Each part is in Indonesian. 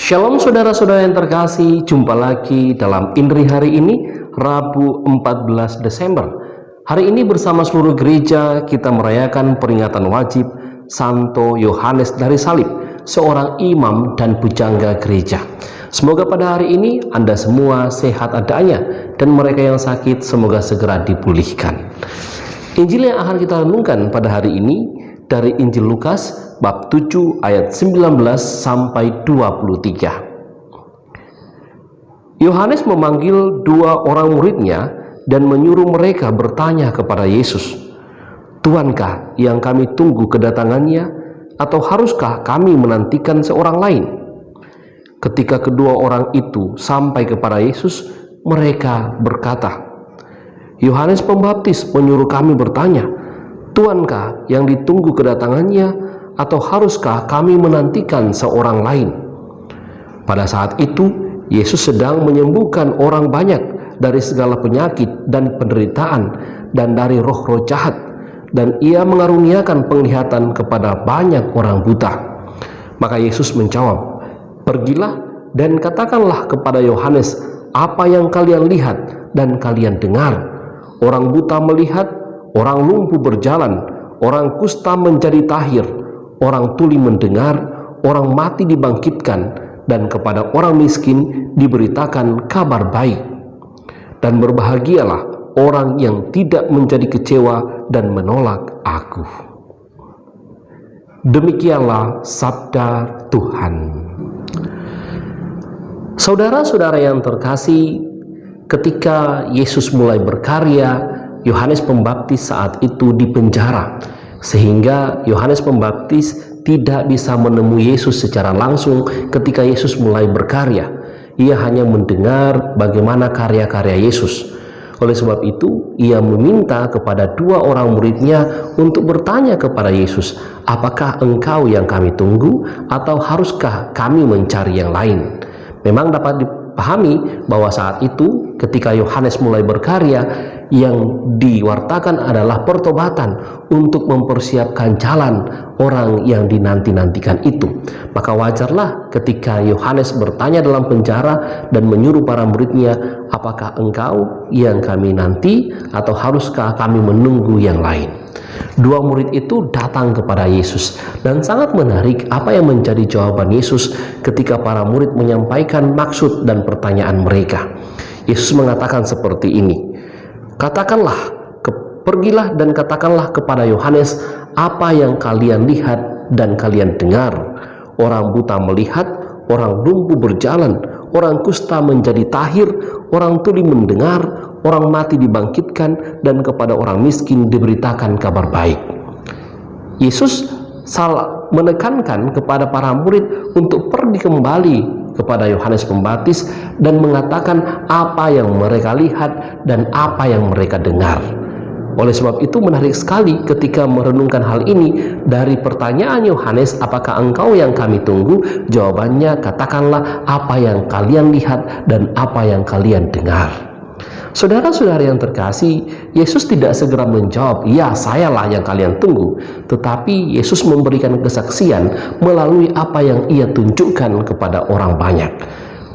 Shalom saudara-saudara yang terkasih, jumpa lagi dalam Indri hari ini, Rabu 14 Desember. Hari ini bersama seluruh gereja kita merayakan peringatan wajib Santo Yohanes dari Salib, seorang imam dan pujangga gereja. Semoga pada hari ini Anda semua sehat adanya dan mereka yang sakit semoga segera dipulihkan. Injil yang akan kita renungkan pada hari ini dari Injil Lukas bab 7 ayat 19 sampai 23. Yohanes memanggil dua orang muridnya dan menyuruh mereka bertanya kepada Yesus, "Tuankah yang kami tunggu kedatangannya, atau haruskah kami menantikan seorang lain?" Ketika kedua orang itu sampai kepada Yesus, mereka berkata, "Yohanes Pembaptis menyuruh kami bertanya, Tuankah yang ditunggu kedatangannya, atau haruskah kami menantikan seorang lain?" Pada saat itu, Yesus sedang menyembuhkan orang banyak dari segala penyakit dan penderitaan dan dari roh-roh jahat, dan ia mengaruniakan penglihatan kepada banyak orang buta. Maka Yesus menjawab, "Pergilah dan katakanlah kepada Yohanes apa yang kalian lihat dan kalian dengar. Orang buta melihat, orang lumpuh berjalan, orang kusta menjadi tahir, orang tuli mendengar, orang mati dibangkitkan, dan kepada orang miskin diberitakan kabar baik. Dan berbahagialah orang yang tidak menjadi kecewa dan menolak Aku." Demikianlah sabda Tuhan. Saudara-saudara yang terkasih, ketika Yesus mulai berkarya, Yohanes Pembaptis saat itu dipenjara, sehingga Yohanes Pembaptis tidak bisa menemui Yesus secara langsung ketika Yesus mulai berkarya. Ia hanya mendengar bagaimana karya-karya Yesus. Oleh sebab itu, ia meminta kepada dua orang muridnya untuk bertanya kepada Yesus, "Apakah engkau yang kami tunggu, atau haruskah kami mencari yang lain?" Memang dapat dipahami bahwa saat itu ketika Yohanes mulai berkarya, yang diwartakan adalah pertobatan untuk mempersiapkan jalan orang yang dinanti-nantikan itu. Maka wajarlah ketika Yohanes bertanya dalam penjara dan menyuruh para muridnya, "Apakah engkau yang kami nanti, atau haruskah kami menunggu yang lain?" Dua murid itu datang kepada Yesus, dan sangat menarik apa yang menjadi jawaban Yesus ketika para murid menyampaikan maksud dan pertanyaan mereka. Yesus mengatakan seperti ini, "Pergilah dan katakanlah kepada Yohanes apa yang kalian lihat dan kalian dengar. Orang buta melihat, orang lumpuh berjalan, orang kusta menjadi tahir, orang tuli mendengar, orang mati dibangkitkan, dan kepada orang miskin diberitakan kabar baik." Yesus menekankan kepada para murid untuk pergi kembali kepada Yohanes Pembaptis dan mengatakan apa yang mereka lihat dan apa yang mereka dengar. Oleh sebab itu menarik sekali ketika merenungkan hal ini dari pertanyaan Yohanes, "Apakah engkau yang kami tunggu?" Jawabannya, "Katakanlah apa yang kalian lihat dan apa yang kalian dengar." Saudara-saudara yang terkasih, Yesus tidak segera menjawab, "Ya, sayalah yang kalian tunggu." Tetapi Yesus memberikan kesaksian melalui apa yang ia tunjukkan kepada orang banyak.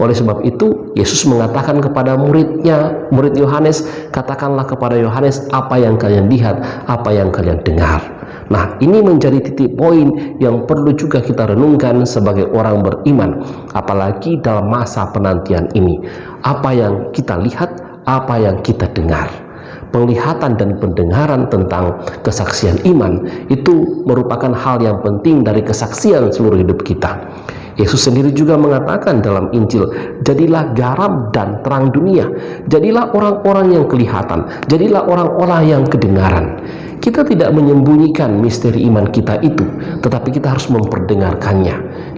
Oleh sebab itu, Yesus mengatakan kepada muridnya, murid Yohanes, "Katakanlah kepada Yohanes apa yang kalian lihat, apa yang kalian dengar." Nah, ini menjadi titik poin yang perlu juga kita renungkan sebagai orang beriman, apalagi dalam masa penantian ini. Apa yang kita lihat, apa yang kita dengar. Penglihatan dan pendengaran tentang kesaksian iman itu merupakan hal yang penting dari kesaksian seluruh hidup kita. Yesus sendiri juga mengatakan dalam Injil, "Jadilah garam dan terang dunia." Jadilah orang-orang yang kelihatan, jadilah orang-orang yang kedengaran. Kita tidak menyembunyikan misteri iman kita itu, tetapi kita harus memperdengarkannya.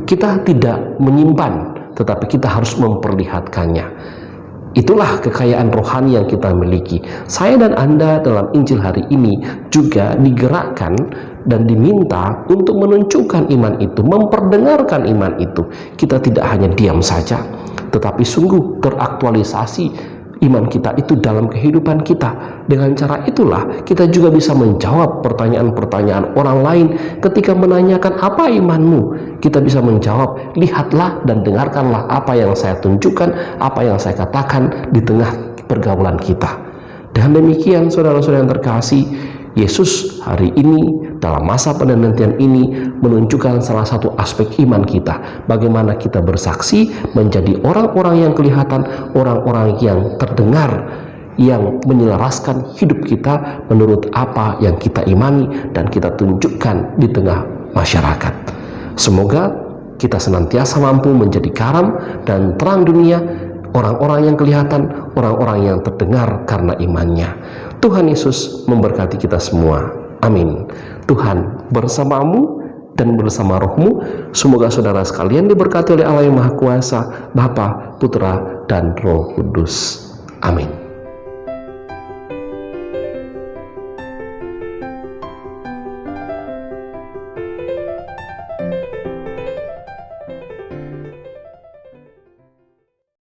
Kita tidak menyimpan, tetapi kita harus memperlihatkannya. Itulah kekayaan rohani yang kita miliki. Saya dan Anda dalam Injil hari ini juga digerakkan dan diminta untuk menunjukkan iman itu, memperdengarkan iman itu. Kita tidak hanya diam saja, tetapi sungguh teraktualisasi iman kita itu dalam kehidupan kita. Dengan cara itulah kita juga bisa menjawab pertanyaan-pertanyaan orang lain ketika menanyakan apa imanmu. Kita bisa menjawab, lihatlah dan dengarkanlah apa yang saya tunjukkan, apa yang saya katakan di tengah pergaulan kita. Dengan demikian saudara-saudara yang terkasih, Yesus hari ini dalam masa penantian ini menunjukkan salah satu aspek iman kita. Bagaimana kita bersaksi menjadi orang-orang yang kelihatan, orang-orang yang terdengar, yang menyelaraskan hidup kita menurut apa yang kita imani dan kita tunjukkan di tengah masyarakat. Semoga kita senantiasa mampu menjadi garam dan terang dunia, orang-orang yang kelihatan, orang-orang yang terdengar karena imannya. Tuhan Yesus memberkati kita semua. Amin. Tuhan bersamamu dan bersama rohmu. Semoga saudara sekalian diberkati oleh Allah yang Maha Kuasa, Bapa, Putra, dan Roh Kudus. Amin.